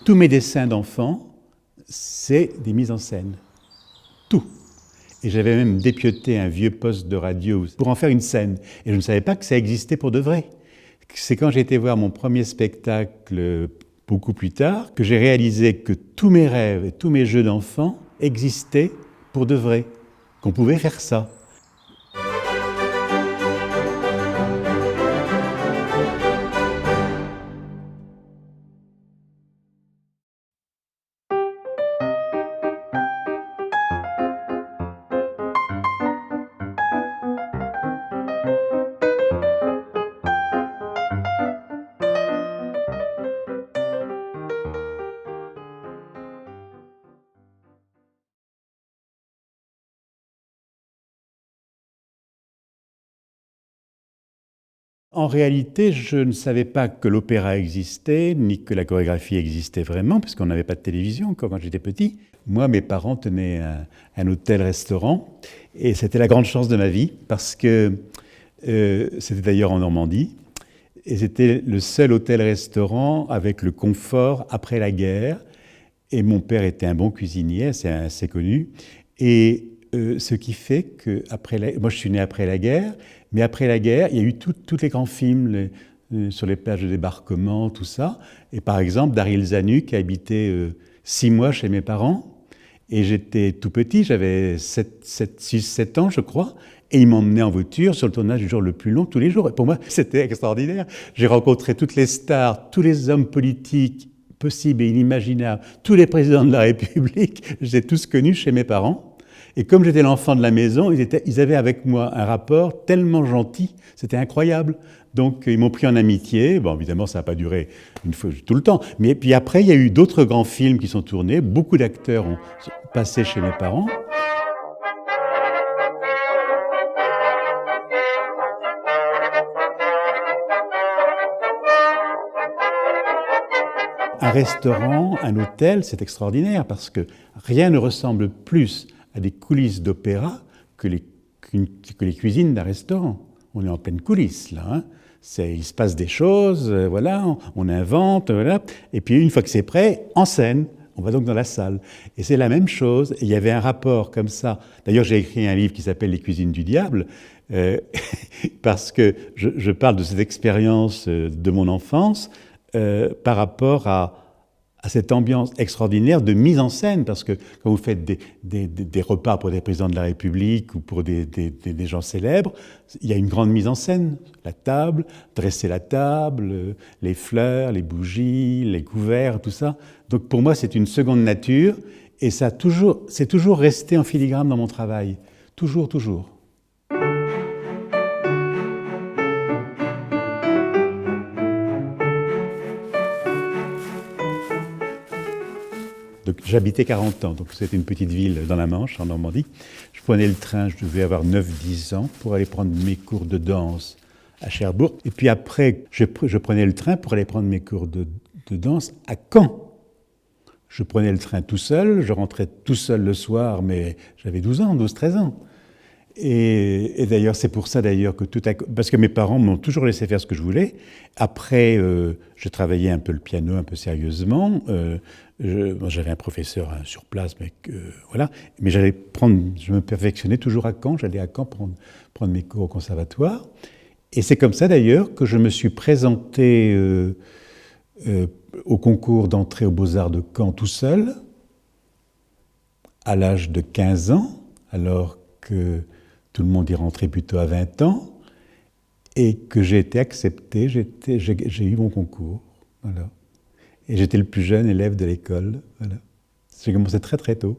Tous mes dessins d'enfants, c'est des mises en scène. Tout. Et j'avais même dépioté un vieux poste de radio pour en faire une scène. Et je ne savais pas que ça existait pour de vrai. C'est quand j'ai été voir mon premier spectacle beaucoup plus tard que j'ai réalisé que tous mes rêves et tous mes jeux d'enfants existaient pour de vrai, qu'on pouvait faire ça. En réalité, je ne savais pas que l'opéra existait, ni que la chorégraphie existait vraiment, parce qu'on n'avait pas de télévision encore quand j'étais petit. Moi, mes parents tenaient un hôtel-restaurant, et c'était la grande chance de ma vie, parce que c'était d'ailleurs en Normandie, et c'était le seul hôtel-restaurant avec le confort après la guerre. Et mon père était un bon cuisinier, c'est assez connu. Et ce qui fait que, moi je suis né après la guerre, mais après la guerre, il y a eu tous les grands films sur les plages de débarquement, tout ça. Et par exemple, Daryl Zanuck a habité 6 mois chez mes parents. Et j'étais tout petit, j'avais 6, 7 ans, je crois. Et il m'emmenait en voiture sur le tournage du jour le plus long, tous les jours. Et pour moi, c'était extraordinaire. J'ai rencontré toutes les stars, tous les hommes politiques possibles et inimaginables, tous les présidents de la République. Je les ai tous connus chez mes parents. Et comme j'étais l'enfant de la maison, ils avaient avec moi un rapport tellement gentil, c'était incroyable. Donc ils m'ont pris en amitié. Bon, évidemment, ça n'a pas duré une fois, tout le temps. Mais puis après, il y a eu d'autres grands films qui sont tournés. Beaucoup d'acteurs ont passé chez mes parents. Un restaurant, un hôtel, c'est extraordinaire parce que rien ne ressemble plus à des coulisses d'opéra que les cuisines d'un restaurant. On est en pleine coulisse, là. Hein. Il se passe des choses, voilà, on invente, voilà. Et puis une fois que c'est prêt, en scène. On va donc dans la salle. Et c'est la même chose. Et il y avait un rapport comme ça. D'ailleurs, j'ai écrit un livre qui s'appelle « Les cuisines du diable », parce que je parle de cette expérience de mon enfance par rapport à cette ambiance extraordinaire de mise en scène, parce que quand vous faites des repas pour des présidents de la République ou pour des gens célèbres, il y a une grande mise en scène. La table, dresser la table, les fleurs, les bougies, les couverts, tout ça. Donc pour moi, c'est une seconde nature, et c'est toujours resté en filigrane dans mon travail. Toujours, toujours. J'habitais 40 ans, donc c'était une petite ville dans la Manche, en Normandie. Je prenais le train, je devais avoir 9-10 ans, pour aller prendre mes cours de danse à Cherbourg. Et puis après, je prenais le train pour aller prendre mes cours de danse à Caen. Je prenais le train tout seul, je rentrais tout seul le soir, mais j'avais 12-13 ans. Et d'ailleurs, c'est pour ça d'ailleurs que parce que mes parents m'ont toujours laissé faire ce que je voulais. Après, je travaillais un peu le piano, un peu sérieusement. J'avais un professeur sur place, mais voilà. Mais je me perfectionnais toujours à Caen. J'allais à Caen prendre mes cours au conservatoire. Et c'est comme ça d'ailleurs que je me suis présenté au concours d'entrée aux Beaux-Arts de Caen tout seul, à l'âge de 15 ans, alors que tout le monde y rentrait plutôt à 20 ans, et que j'ai été accepté, j'ai eu mon concours. Voilà. Et j'étais le plus jeune élève de l'école. Voilà. J'ai commencé très très tôt.